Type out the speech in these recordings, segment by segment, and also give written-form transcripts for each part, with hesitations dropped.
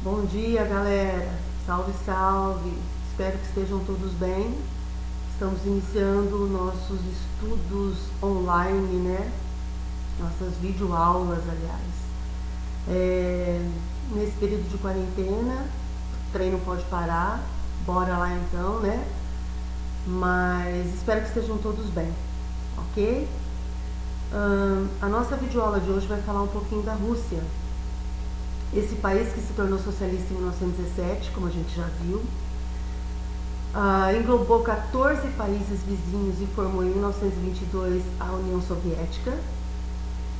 Bom dia, galera. Salve, salve. Espero que estejam todos bem. Estamos iniciando nossos estudos online, né? Nossas videoaulas, aliás. Nesse período de quarentena, o trem não pode parar. Bora lá então, né? Mas espero que estejam todos bem, ok? A nossa videoaula de hoje vai falar um pouquinho da Rússia. Esse país que se tornou socialista em 1917, como a gente já viu, englobou 14 países vizinhos e formou em 1922 a União Soviética,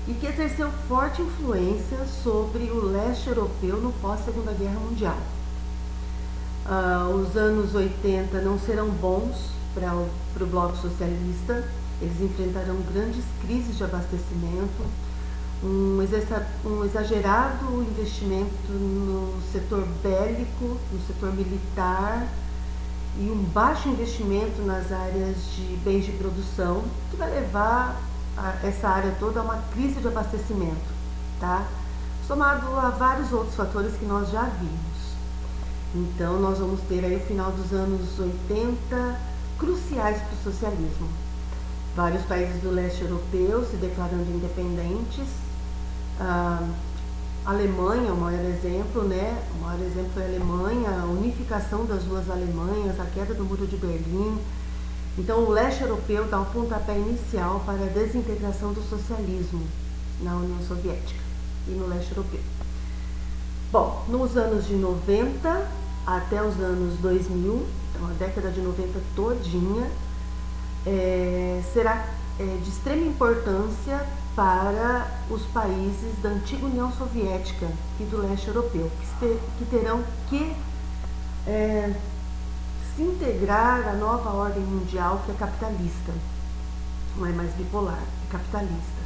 e que exerceu forte influência sobre o leste europeu no pós-Segunda Guerra Mundial. Os anos 80 não serão bons para o bloco socialista. Eles enfrentarão grandes crises de abastecimento, um exagerado investimento no setor bélico, no setor militar, e um baixo investimento nas áreas de bens de produção, que vai levar essa área toda a uma crise de abastecimento, tá? Somado a vários outros fatores que nós já vimos. Então nós vamos ter aí o final dos anos 80 cruciais para o socialismo. Vários países do leste europeu se declarando independentes. A Alemanha, o maior exemplo, né? O maior exemplo é a Alemanha, a unificação das duas Alemanhas, a queda do Muro de Berlim. Então o leste europeu dá o pontapé inicial para a desintegração do socialismo na União Soviética e no leste europeu. Bom, nos anos de 90 até os anos 2000, então a década de 90 todinha, será de extrema importância para os países da antiga União Soviética e do leste europeu, que terão que se integrar à nova ordem mundial, que é capitalista, não é mais bipolar, é capitalista.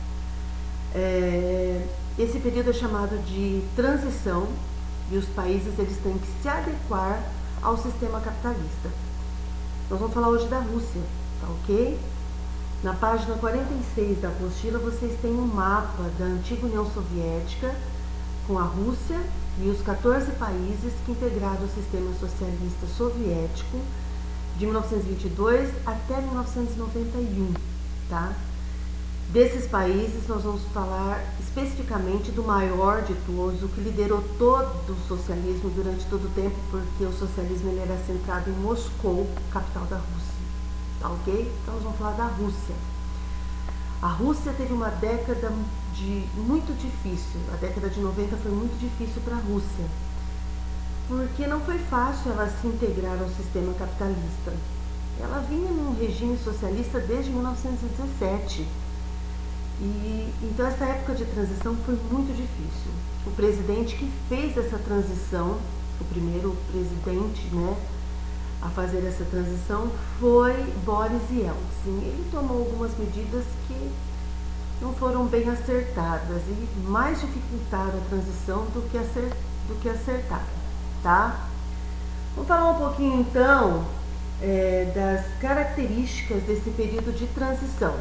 Esse período é chamado de transição, e os países eles têm que se adequar ao sistema capitalista. Nós vamos falar hoje da Rússia, tá ok? Na página 46 da apostila vocês têm um mapa da antiga União Soviética com a Rússia e os 14 países que integraram o sistema socialista soviético de 1922 até 1991, tá? Desses países nós vamos falar especificamente do maior de todos, o que liderou todo o socialismo durante todo o tempo, porque o socialismo ele era centrado em Moscou, capital da Rússia, tá ok? Então nós vamos falar da Rússia. A Rússia teve uma década muito difícil, a década de 90 foi muito difícil para a Rússia, porque não foi fácil ela se integrar ao sistema capitalista. Ela vinha num regime socialista desde 1917, e então essa época de transição foi muito difícil. O presidente que fez essa transição, o primeiro presidente, né, a fazer essa transição foi Boris Yeltsin. Ele tomou algumas medidas que não foram bem acertadas e mais dificultaram a transição do que acertaram, tá? Vamos falar um pouquinho então das características desse período de transição.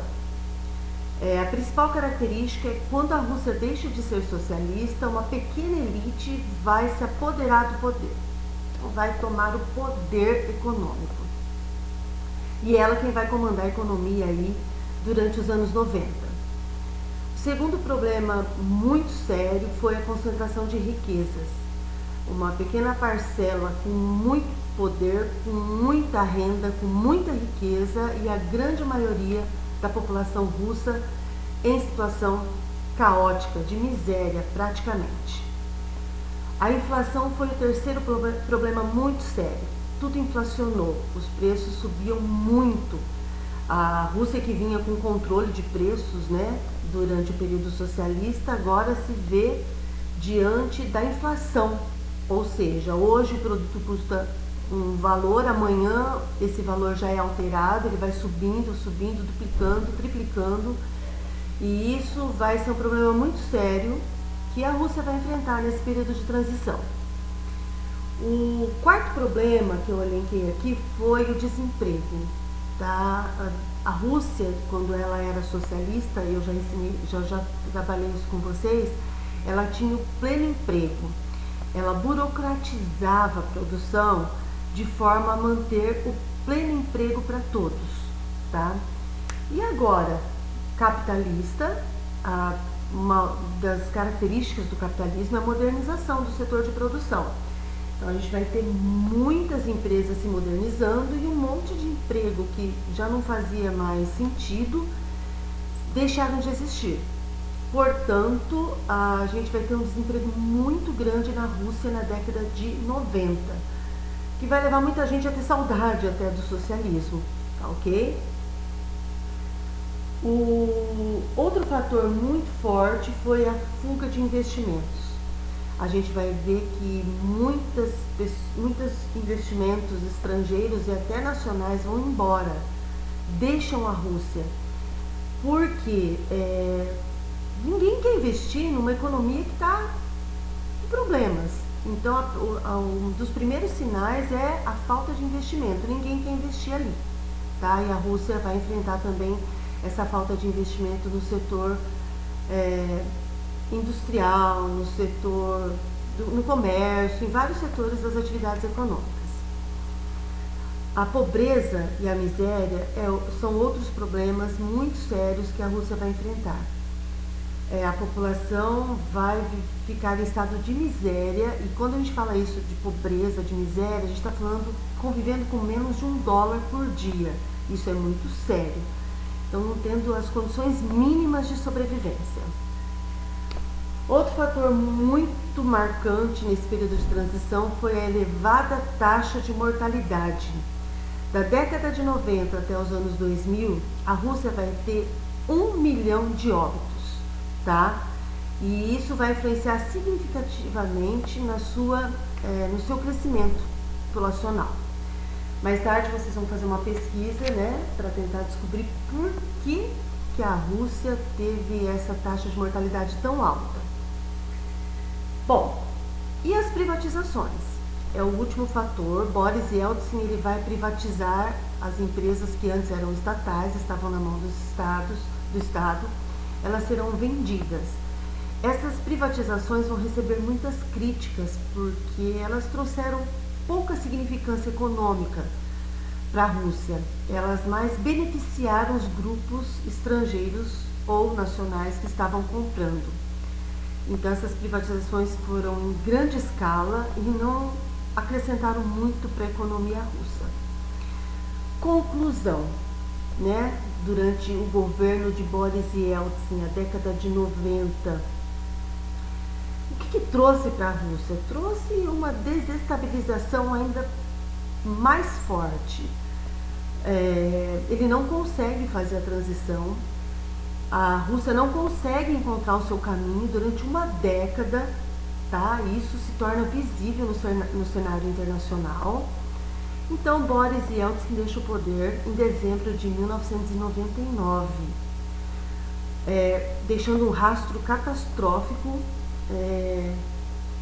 A principal característica é quando a Rússia deixa de ser socialista, uma pequena elite vai se apoderar do poder, então vai tomar o poder econômico. E ela quem vai comandar a economia aí durante os anos 90. O segundo problema muito sério foi a concentração de riquezas. Uma pequena parcela com muito poder, com muita renda, com muita riqueza, e a grande maioria da população russa em situação caótica, de miséria praticamente. A inflação foi o terceiro problema muito sério. Tudo inflacionou, os preços subiam muito. A Rússia, que vinha com controle de preços, né, durante o período socialista, agora se vê diante da inflação. Ou seja, hoje o produto custa um valor, amanhã esse valor já é alterado, ele vai subindo, duplicando, triplicando, e isso vai ser um problema muito sério que a Rússia vai enfrentar nesse período de transição. O quarto problema que eu elenquei aqui foi o desemprego, tá? A Rússia, quando ela era socialista, eu já trabalhei isso com vocês, ela tinha o pleno emprego. ela burocratizava a produção de forma a manter o pleno emprego para todos, tá? E agora, capitalista, uma das características do capitalismo é a modernização do setor de produção. Então a gente vai ter muitas empresas se modernizando e um monte de emprego que já não fazia mais sentido deixaram de existir. Portanto, a gente vai ter um desemprego muito grande na Rússia na década de 90, que vai levar muita gente a ter saudade até do socialismo, tá ok? O outro fator muito forte foi a fuga de investimentos. A gente vai ver que muitos investimentos estrangeiros e até nacionais vão embora, deixam a Rússia, porque ninguém quer investir numa economia que está com problemas. Então, um dos primeiros sinais é a falta de investimento. Ninguém quer investir ali, tá? E a Rússia vai enfrentar também essa falta de investimento no setor industrial, no setor no comércio, em vários setores das atividades econômicas. A pobreza e a miséria são outros problemas muito sérios que a Rússia vai enfrentar. A população vai ficar em estado de miséria, e quando a gente fala isso de pobreza, de miséria, a gente está falando convivendo com menos de $1 por dia. Isso é muito sério. Então, não tendo as condições mínimas de sobrevivência. Outro fator muito marcante nesse período de transição foi a elevada taxa de mortalidade. Da década de 90 até os anos 2000, a Rússia vai ter 1 milhão de óbitos, tá? E isso vai influenciar significativamente no seu crescimento populacional. Mais tarde vocês vão fazer uma pesquisa, né, para tentar descobrir por que a Rússia teve essa taxa de mortalidade tão alta. Bom, e as privatizações? É o último fator. Boris Yeltsin ele vai privatizar as empresas que antes eram estatais, estavam na mão do Estado, elas serão vendidas. Essas privatizações vão receber muitas críticas porque elas trouxeram pouca significância econômica para a Rússia. Elas mais beneficiaram os grupos estrangeiros ou nacionais que estavam comprando. Então essas privatizações foram em grande escala e não acrescentaram muito para a economia russa. Conclusão, né? Durante o governo de Boris Yeltsin, a década de 90, o que trouxe para a Rússia? Trouxe uma desestabilização ainda mais forte. Ele não consegue fazer a transição. A Rússia não consegue encontrar o seu caminho durante uma década, tá? Isso se torna visível no cenário internacional. Então, Boris Yeltsin deixa o poder em dezembro de 1999, deixando um rastro catastrófico,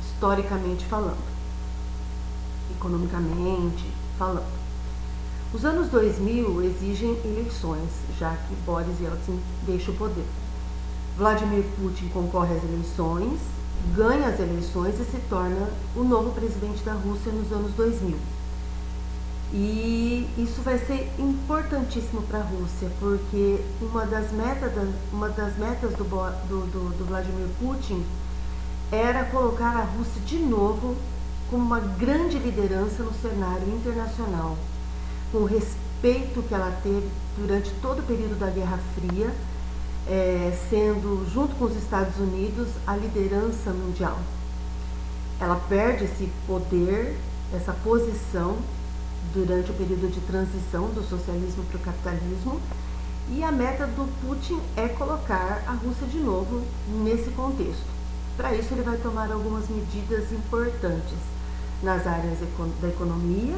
historicamente falando, economicamente falando. Os anos 2000 exigem eleições, já que Boris Yeltsin deixa o poder. Vladimir Putin concorre às eleições, ganha as eleições e se torna o novo presidente da Rússia nos anos 2000. E isso vai ser importantíssimo para a Rússia, porque uma das metas do Vladimir Putin era colocar a Rússia de novo como uma grande liderança no cenário internacional, com o respeito que ela teve durante todo o período da Guerra Fria, sendo, junto com os Estados Unidos, a liderança mundial. Ela perde esse poder, essa posição, durante o período de transição do socialismo para o capitalismo, e a meta do Putin é colocar a Rússia de novo nesse contexto. Para isso, ele vai tomar algumas medidas importantes nas áreas da economia,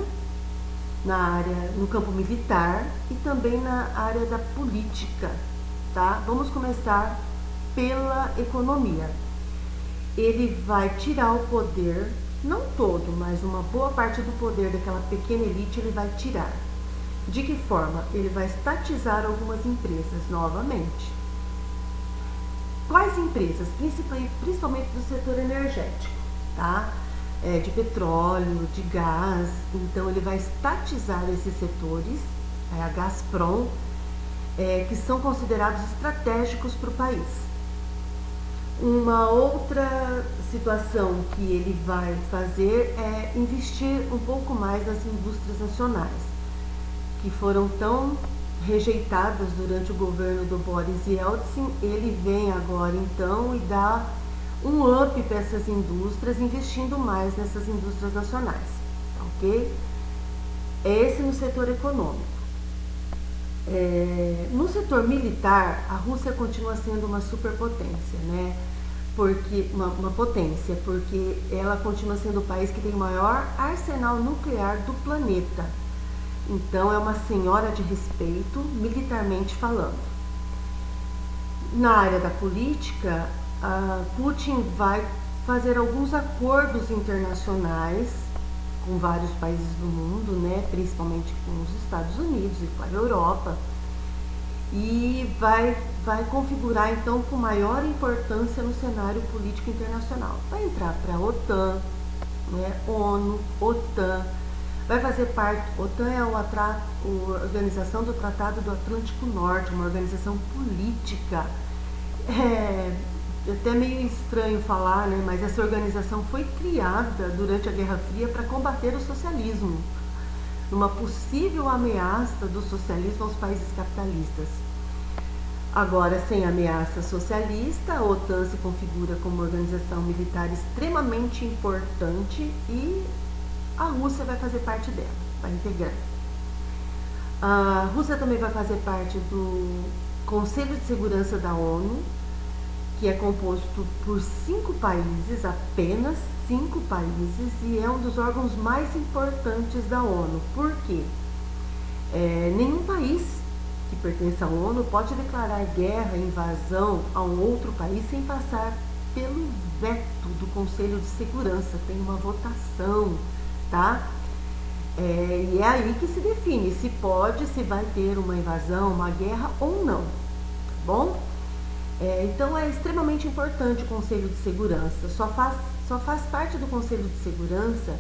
no campo militar e também na área da política, tá? Vamos começar pela economia. Ele vai tirar o poder, não todo, mas uma boa parte do poder daquela pequena elite ele vai tirar. De que forma? Ele vai estatizar algumas empresas novamente. Quais empresas? Principalmente do setor energético, tá? de petróleo, de gás. Então ele vai estatizar esses setores, a Gazprom, que são considerados estratégicos para o país. Uma outra situação que ele vai fazer é investir um pouco mais nas indústrias nacionais, que foram tão rejeitadas durante o governo do Boris Yeltsin. Ele vem agora então e dá um up para essas indústrias, investindo mais nessas indústrias nacionais, ok? Esse no setor econômico. No setor militar, a Rússia continua sendo uma superpotência, né? Porque uma potência, porque ela continua sendo o país que tem o maior arsenal nuclear do planeta. Então é uma senhora de respeito, militarmente falando. Na área da política, Putin vai fazer alguns acordos internacionais com vários países do mundo, né, principalmente com os Estados Unidos e com a Europa, e vai configurar então com maior importância no cenário político internacional. Vai entrar para a OTAN, né, ONU, OTAN, vai fazer parte. OTAN é a Organização do Tratado do Atlântico Norte, uma organização política. É até meio estranho falar, né, mas essa organização foi criada durante a Guerra Fria para combater o socialismo, numa possível ameaça do socialismo aos países capitalistas. Agora, sem ameaça socialista, a OTAN se configura como uma organização militar extremamente importante e a Rússia vai fazer parte dela, vai integrar. A Rússia também vai fazer parte do Conselho de Segurança da ONU, que é composto por 5 países, apenas 5 países, e é um dos órgãos mais importantes da ONU. Por quê? Nenhum país que pertence à ONU pode declarar guerra, invasão a um outro país sem passar pelo veto do Conselho de Segurança. Tem uma votação, tá? E é aí que se define se pode, se vai ter uma invasão, uma guerra ou não, tá bom? Então é extremamente importante o Conselho de Segurança. Só faz parte do Conselho de Segurança,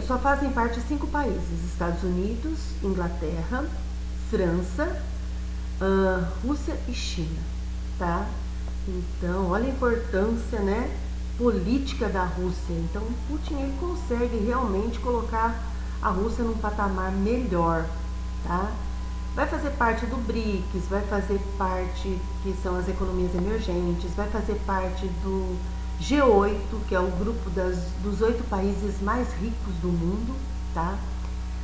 só fazem parte 5 países: Estados Unidos, Inglaterra, França, Rússia e China, tá? Então olha a importância, né, política da Rússia. Então Putin, ele consegue realmente colocar a Rússia num patamar melhor, tá? Vai fazer parte do BRICS, vai fazer parte, que são as economias emergentes, vai fazer parte do G8, que é o grupo dos 8 países mais ricos do mundo, tá?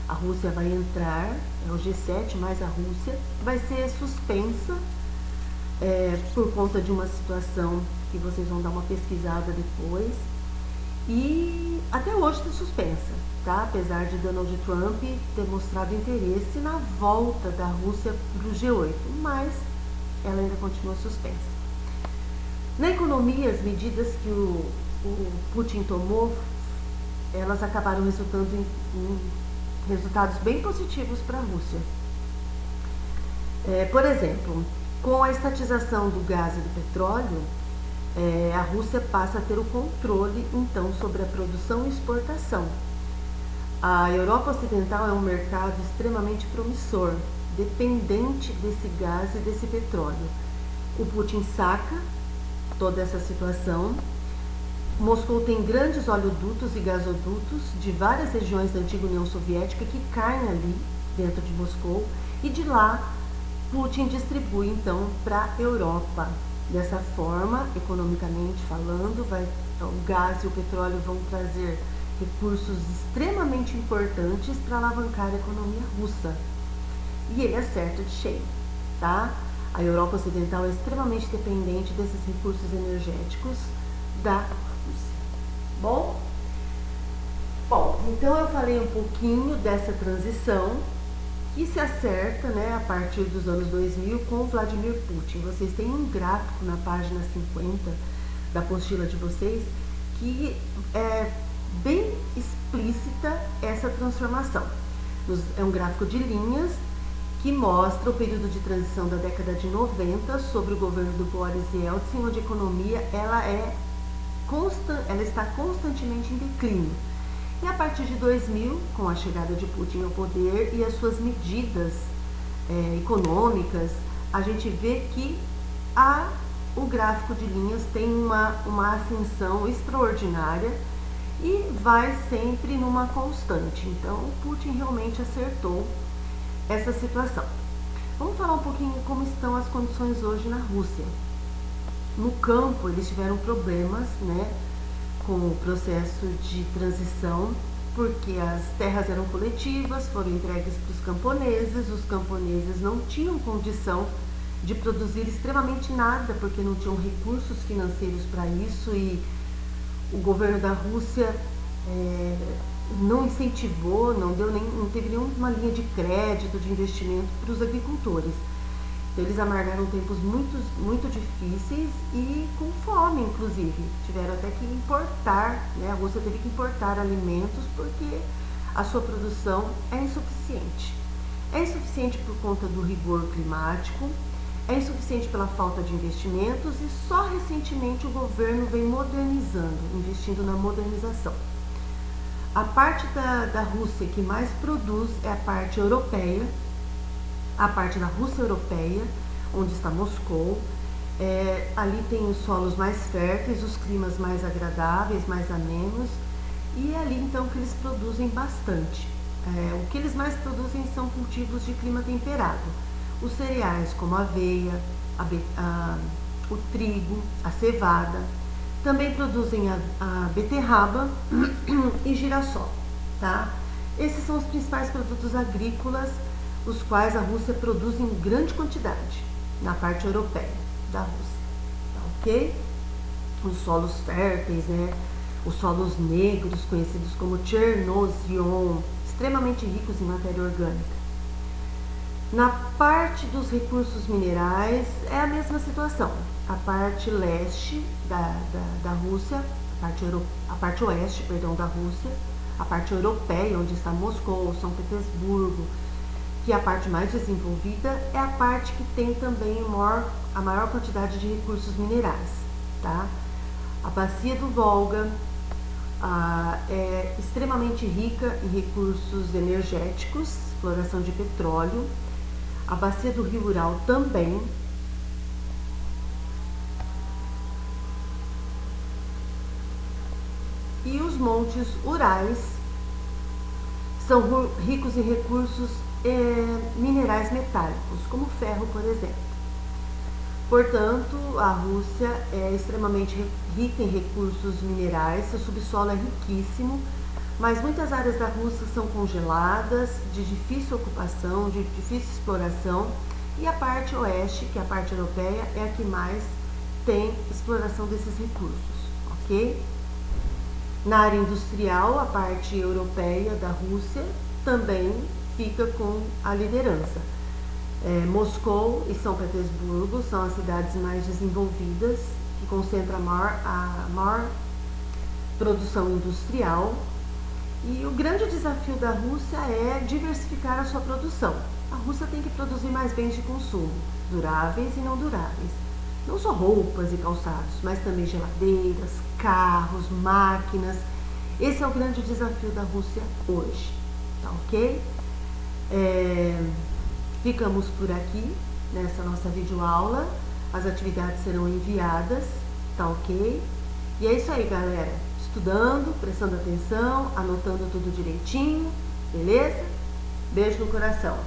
A Rússia vai entrar, é o G7 mais a Rússia, vai ser suspensa por conta de uma situação que vocês vão dar uma pesquisada depois, e até hoje está suspensa, tá? Apesar de Donald Trump ter mostrado interesse na volta da Rússia para o G8, mas ela ainda continua suspensa. Na economia, as medidas que o Putin tomou, elas acabaram resultando em resultados bem positivos para a Rússia. Por exemplo, com a estatização do gás e do petróleo, a Rússia passa a ter o controle, então, sobre a produção e exportação. A Europa Ocidental é um mercado extremamente promissor, dependente desse gás e desse petróleo. O Putin saca toda essa situação. Moscou tem grandes oleodutos e gasodutos de várias regiões da antiga União Soviética que caem ali dentro de Moscou, e de lá Putin distribui então para a Europa. Dessa forma, economicamente falando, o gás e o petróleo vão trazer recursos extremamente importantes para alavancar a economia russa. E ele acerta de cheio, tá? A Europa Ocidental é extremamente dependente desses recursos energéticos da Rússia. Bom, então eu falei um pouquinho dessa transição que se acerta, né, a partir dos anos 2000 com Vladimir Putin. Vocês têm um gráfico na página 50 da apostila de vocês que é bem explícita essa transformação. É um gráfico de linhas que mostra o período de transição da década de 90 sobre o governo do Boris Yeltsin, onde a economia ela é ela está constantemente em declínio. E a partir de 2000, com a chegada de Putin ao poder e as suas medidas econômicas, a gente vê que o gráfico de linhas tem uma ascensão extraordinária e vai sempre numa constante. Então, o Putin realmente acertou essa situação. Vamos falar um pouquinho como estão as condições hoje na Rússia. No campo, eles tiveram problemas, né, com o processo de transição, porque as terras eram coletivas, foram entregues para os camponeses não tinham condição de produzir extremamente nada, porque não tinham recursos financeiros para isso, e o governo da Rússia não incentivou, não teve nenhuma linha de crédito, de investimento para os agricultores. Então, eles amargaram tempos muito difíceis e com fome, inclusive. Tiveram até que importar, né? A Rússia teve que importar alimentos porque a sua produção é insuficiente. É insuficiente por conta do rigor climático, é insuficiente pela falta de investimentos e só recentemente o governo vem modernizando, investindo na modernização. A parte da Rússia que mais produz é a parte europeia, a parte da Rússia europeia, onde está Moscou. Ali tem os solos mais férteis, os climas mais agradáveis, mais amenos, e é ali então que eles produzem bastante. O que eles mais produzem são cultivos de clima temperado. Os cereais como a aveia, o trigo, a cevada. Também produzem a beterraba e girassol, tá? Esses são os principais produtos agrícolas, os quais a Rússia produz em grande quantidade na parte europeia da Rússia, tá, ok? Os solos férteis, né? Os solos negros, conhecidos como Chernozion, extremamente ricos em matéria orgânica. Na parte dos recursos minerais é a mesma situação. A parte leste da Rússia, a parte oeste, perdão, da Rússia, a parte europeia, onde está Moscou, São Petersburgo, que é a parte mais desenvolvida, é a parte que tem também a maior quantidade de recursos minerais, tá? A bacia do Volga é extremamente rica em recursos energéticos, exploração de petróleo. A bacia do Rio Ural também. E os montes Urais são ricos em recursos minerais metálicos, como ferro, por exemplo. Portanto, a Rússia é extremamente rica em recursos minerais, seu subsolo é riquíssimo, mas muitas áreas da Rússia são congeladas, de difícil ocupação, de difícil exploração, e a parte oeste, que é a parte europeia, é a que mais tem exploração desses recursos, ok? Na área industrial, a parte europeia da Rússia também fica com a liderança. Moscou e São Petersburgo são as cidades mais desenvolvidas, que concentram a maior produção industrial. E o grande desafio da Rússia é diversificar a sua produção. A Rússia tem que produzir mais bens de consumo, duráveis e não duráveis. Não só roupas e calçados, mas também geladeiras, carros, máquinas. Esse é o grande desafio da Rússia hoje, tá ok? Ficamos por aqui nessa nossa videoaula. As atividades serão enviadas, tá ok? E é isso aí, galera. Estudando, prestando atenção, anotando tudo direitinho, beleza? Beijo no coração.